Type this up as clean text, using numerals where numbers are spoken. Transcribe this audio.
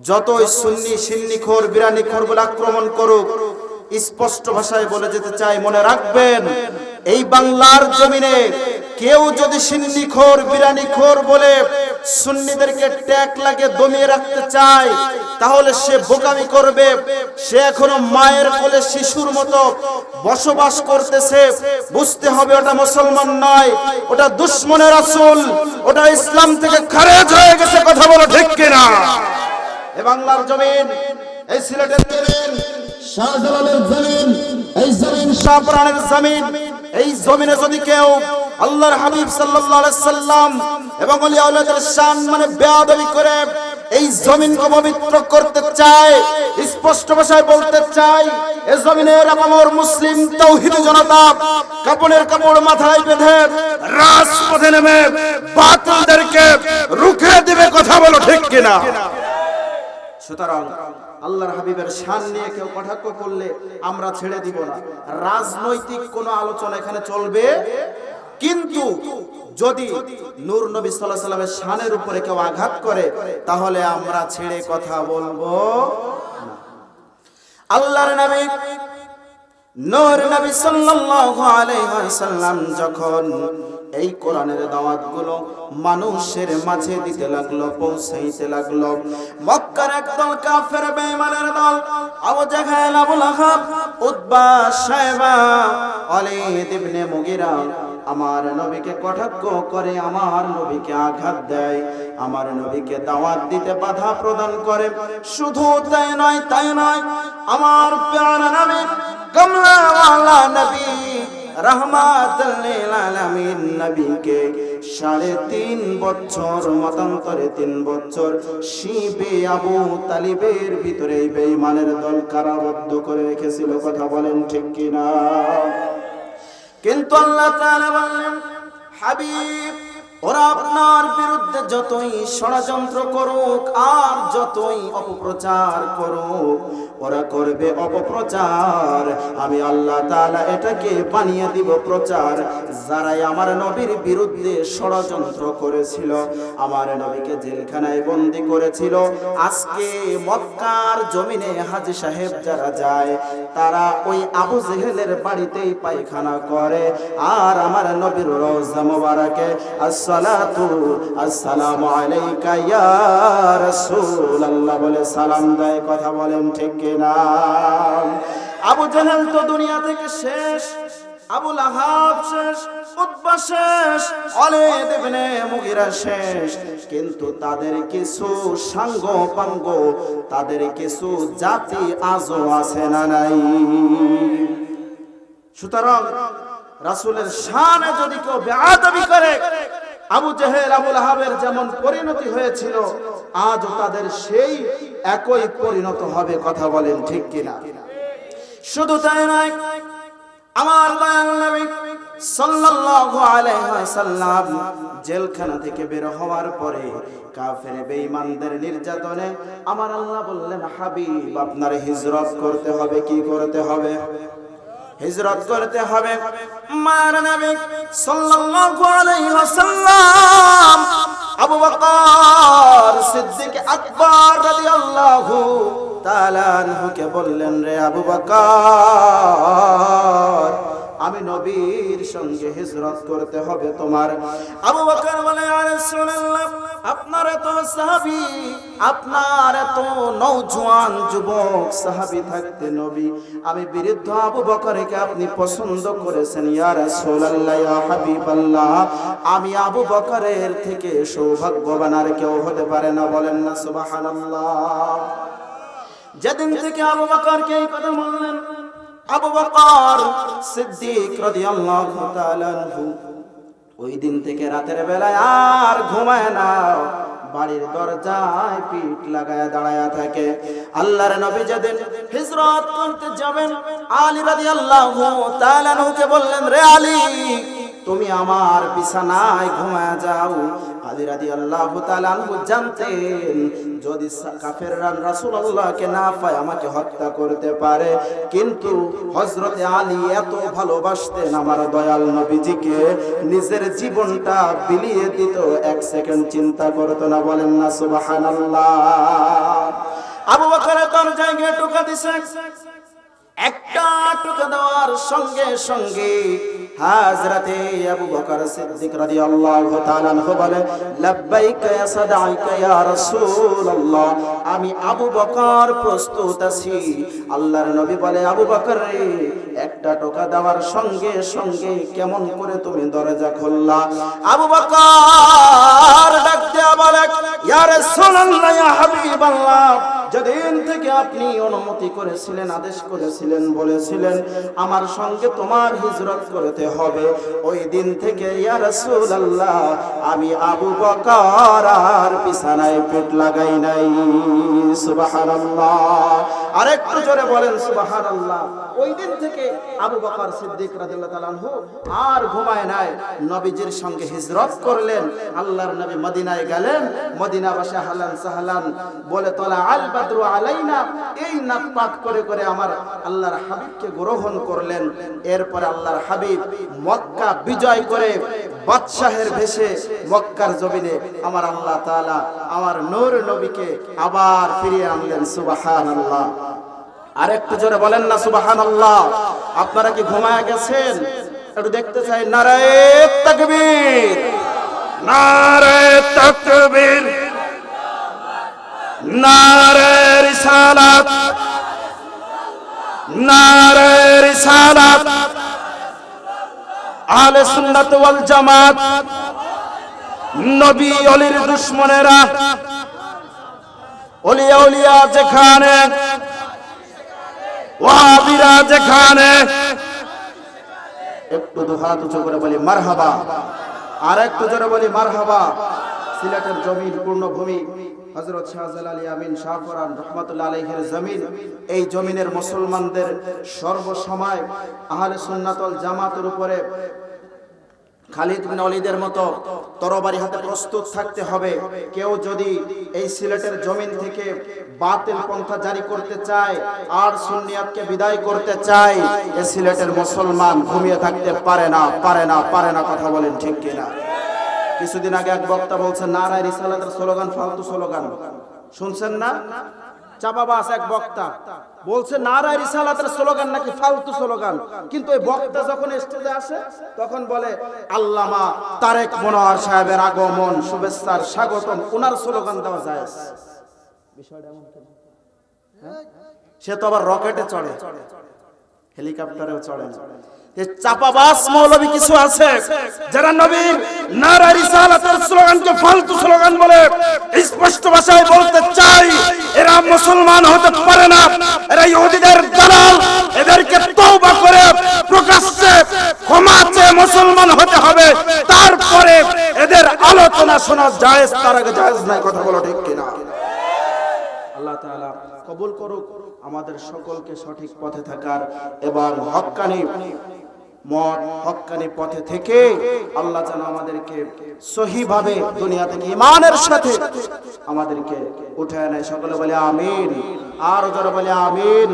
যতই সুন্নি সিন্নিখোর বিরানিখোর বলে আক্রমণ করুক, স্পষ্ট ভাষায় বলে যেতে চাই, মনে রাখবেন এই বাংলার জমিনে কেউ যদি সিন্নিখোর বিরানিখোর বলে সুন্নিদেরকে ট্যাগ লাগে দমিয়ে রাখতে চায়, তাহলে সে বোকামি করবে। সে এখনো মায়ের কোলে শিশুর মতো বসবাস করতেছে। বুঝতে হবে ওটা মুসলমান নয়, ওটা দুশমনের রাসূল, ওটা ইসলাম থেকে খারেজ হয়ে গেছে। কথা বলো ঠিক কিনা? এই বাংলার জমিন, এই সিলেটের জমিন, শাহজালালের জমিন, এই জমিন শাহপুরানের জমিন, এই জমিনে যদি কেউ আল্লাহর হাবিব সাল্লাল্লাহু আলাইহি সাল্লাম এবং ওলিয়া আউলিয়াদের শান মানে বেয়াদবি করে এই জমিনকে পবিত্র করতে চায়, স্পষ্ট ভাষায় বলতে চাই, এই জমিনের আপামর মুসলিম তাওহীদি জনতা কাপড়ের কাপড় মাথায় বেঁধে রাজপথে নেমে বাতিলদেরকে রুখে দিবে। কথা বলো ঠিক কিনা? সুতরাং আল্লাহর হাবিবের শান নিয়ে কেউ কটাক্ষ করলে আমরা ছেড়ে দিব না। রাজনৈতিক কোনো আলোচনা এখানে চলবে, কিন্তু যদি নূর নবী সাল্লাল্লাহু আলাইহি ওয়াসাল্লামের শানের উপরে কেউ আঘাত করে তাহলে আমরা ছেড়ে কথা বলবো না। আল্লাহর নবী নূর নবী সাল্লাল্লাহু আলাইহি ওয়াসাল্লাম যখন এই কোরআনের দাওয়াতগুলো মানুষের মাঝে দিতে লাগলো, পৌঁছাইতে লাগলো, মক্কার একদল কাফের বেঈমানের দল আবু জাহল, আবু লাহাব, উতবা, শায়বা, ওয়ালিদ ইবনে মুগিরা আমার নবীকে কটাক্ষ করে, আমার নবীকে আঘাত দেয়, আমার নবীকে দাওয়াত দিতে বাধা প্রদান করে। শুধু তাই নয়, আমার প্যারা নবী, কমলাওয়ালা নবী, রাহমাতুল লিল আলামিন নবীকে ৩.৫ বছর, মতান্তরে ৩ বছর শিবে আবু তালিবের ভিতরে বেঈমানের দল কারাবদ্ধ করে রেখেছিল। কথা বলেন ঠিক কিনা? কিন্তু আল্লাহ তাআলা বললেন, হাবিব, ওরা আপনার বিরুদ্ধে যতই ষড়যন্ত্র করুক আর যতই অপপ্রচার করুক, ওরা করবে অপপ্রচার, আমি আল্লাহ তাআলা এটাকে বানিয়ে দিব প্রচার। যারাই আমার নবীর বিরুদ্ধে ষড়যন্ত্র করেছিল, আমার নবীকে জেলখানায় বন্দী করেছিল, আজকে মক্কার জমিনে হাজী সাহেব যারা যায় তারা ওই আবু জেহেলের বাড়িতেই পায়খানা করে, আর আমার নবীর রওজা মোবারকে আসসালাতু আসসালামু আলাইকা ইয়া রাসূলুল্লাহ বলে সালাম দেয়। কথা বলেন ঠিক কিনা? আবু জেহেল তো দুনিয়া থেকে শেষ, আবু লাহাব শেষ, উতবা শেষ, ওয়ালিদ ইবনে মুগিরা শেষ, কিন্তু তাদের কিছু সাঙ্গ পাঙ্গ, তাদের কিছু জাতি আজও আছে না নাই? সুতরাং রাসূলের শানে যদি কেউ বেয়াদবি করে, আবু জেহেল, আবু লাহাবের যেমন পরিণতি হয়েছিল, আজও তাদের সেই একই পরিণত হবে। কথা বলেন ঠিক কিনা? শুধু তাই নয়, আমার দয়াল নবী সাল্লাল্লাহু আলাইহি ওয়াসাল্লাম জেলখানা থেকে বের হওয়ার পরে কাফের বেঈমানদের নির্যাতনে আমার আল্লাহ বললেন, হাবিব, আপনার হিজরত করতে হবে। কি করতে হবে? হিজরত করতে হবে। মার নবী সাল্লাল্লাহু আলাইহি ওয়াসাল্লাম আবু বকর সিদ্দিক আকবর রাদিয়াল্লাহু তাআলা আনহুকে বললেন, রে আবু বকর, আমি নবীর সঙ্গে হিজরত করতে হবে তোমার। আবু বকর বলে, ইয়া রাসূলুল্লাহ, আপনার এত সাহাবী, আপনার এত নওজোয়ান যুবক সাহাবী থাকতে নবী, আমি বৃদ্ধ আবু বকরকে আপনি পছন্দ করেছেন। ইয়া রাসূলুল্লাহ, ইয়া হাবিবাল্লাহ, আমি আবু বকরের থেকে সৌভাগ্যবান আর কেউ হতে পারে না। বলেন না সুবহানাল্লাহ। যেদিন থেকে আবু বকরকে এই কথা বললেন, আবু বকর সিদ্দিক রাদিয়াল্লাহু তাআলা আনহু ওই দিন থেকে রাতের বেলায় আর ঘুমায় না, বাড়ির দরজায় পিঠ লাগায়া দাঁড়ায়া থাকে। আল্লাহর নবী যেদিন হিজরত করতে যাবেন, আলী রাদিয়াল্লাহু তাআলা আনহুকে বললেন, রে আলী, তুমি আমার বিছানায় ঘুমায়া যাও। আলী রাদিয়াল্লাহু তাআলা আনহু জানতেন যদি কাফেররা রাসূলুল্লাহকে না পায় আমাকে হত্যা করতে পারে, কিন্তু হযরত আলী এত ভালোবাসতেন আমার দয়াল নবীজিকে, নিজের জীবনটা বিলিয়ে দিত, এক সেকেন্ড চিন্তা করতো না। বলেন না সুবহানাল্লাহ। আবু বকর তার জায়গায় টোকা দিছে। একটা টোকা দেওয়ার সঙ্গে সঙ্গে হযরতে আবু বকর সিদ্দিক রাদিয়াল্লাহু তাআলা আনহু বলে, লাব্বাইকা ইয়া সাদাইকা ইয়া রাসূলুল্লাহ, আমি আবু বকর প্রস্তুত আছি। আল্লাহর নবী বলে, আবু বকর রে, একটা টোকা দেওয়ার সঙ্গে সঙ্গে কেমন করে তুমি দরজা খুললা? আবু বকর ডাক দিয়া বলে, ইয়া রাসূলুল্লাহ, ইয়া হাবিবাল্লাহ, যেদিন থেকে আপনি অনুমতি করেছিলেন, আদেশ করেছিলেন, বলেছিলেন আমার সঙ্গে তোমার হিজরত করতে হবে, ওই দিন থেকে ইয়া রাসূলুল্লাহ আমি আবু বকর আর বিছানায় পেট লাগাই নাই। সুবহানাল্লাহ, আরেকটু জোরে বলেন সুবহানাল্লাহ। ওই দিন থেকে আবু বকর সিদ্দিক রাদিয়াল্লাহু তাআলা আনহু আর ঘুমায় নাই, নবীজির সঙ্গে হিজরত করলেন। আল্লাহর নবী মদিনায় গেলেন, মদিনা বাসা হালান সাহালান বলে তোলা আল বাদরু আলাইনা, এই নাক পাক করে করে আমার আল্লাহর হাবিবকে গ্রহণ করলেন। এরপরে আল্লাহর হাবিব মক্কা বিজয় করে বাদশাহের ভেষে মক্কার জমিনে আমার আল্লাহ তাআলা আমার নূর নবীকে আবার ফিরিয়ে আনলেন। সুবহানাল্লাহ, আরেকটু জোরে বলেন না সুবহানাল্লাহ। আপনারা কি ঘুমায় গেছেন? একটু দেখতে চাই। নারায়ে তাকবীর, নারায়ে তাকবীর, নারায়ে রিসালাত, নারায়ে রিসালাত। আহলে সুন্নাত ওয়াল জামাত, নবী ওলির দুশমনেরা, ওলিয়া ওলিয়া যেখানে, ওয়াহাবিরা যেখানে, একটু দুহাত উঁচু করে বলি মারহাবা, আর একটু জোরে বলি মারহাবা। সিলেটের জমিন, পূর্ণভূমি, হযরত শাহজালাল আমিন শাহফরান রাহমাতুল্লাহ আলাইহির জমিন, এই জমিনের মুসলমানদের সর্বসময় আহলে সুন্নাত ওয়াল জামাতের উপরে খালিদ বিন ওয়ালিদের মতো তরবারি হাতে প্রস্তুত থাকতে হবে। কেউ যদি এই সিলেটের জমিন থেকে বাতিল পন্থা জারি করতে চায় আর সুন্নিয়াতকে বিদায় করতে চায়, এই সিলেটের মুসলমান ঘুমিয়ে থাকতে পারে না, পারে না, পারে না। কথা বলেন ঠিক কিনা? কিছুদিন আগে এক বক্তা বলছেন নারায়ে রিসালাতের স্লোগান ফালতু স্লোগান। শুনছেন না? চাপাবাস এক বক্তা বলছে নারায়ে রিসালাতের স্লোগান নাকি ফালতু স্লোগান। কিন্তু ওই বক্তা যখন স্টেজে আসে তখন বলে আল্লামা তারেক মনোয়ার সাহেবের আগমন, শুভেচ্ছার স্বাগতম, ওনার স্লোগান দেওয়া যায়। বিষয়টা এমন কেন? সে তো আবার রকেটে চড়ে, হেলিকপ্টারেও চড়ে। চাপাবাস মৌলবী কিছু আছে যারা নবীর নারায়ে রিসালাতের স্লোগানকে ফালতু স্লোগান বলে। স্পষ্ট ভাষায় বলতে চাই, এরা মুসলমান হতে পারে না, এরা ইহুদিদের দালাল। এদেরকে তওবা করে প্রকাশ্যে ক্ষমা চেয়ে মুসলমান হতে হবে, তারপরে এদের আলোচনা শোনা জায়েজ, তার আগে জায়েজ নাই। কথা বলো ঠিক কিনা? আল্লাহ তাআলা কবুল করুক আমাদের সকলকে সঠিক পথে থাকার এবং হক্কানি মত, হক্কানি পথে থেকে আল্লাহ যেন আমাদেরকে সহিভাবে দুনিয়া থেকে ঈমানের সাথে আমাদেরকে উঠায় নেয়। সকলে বলে আমিন, আর যারা বলে আমিন।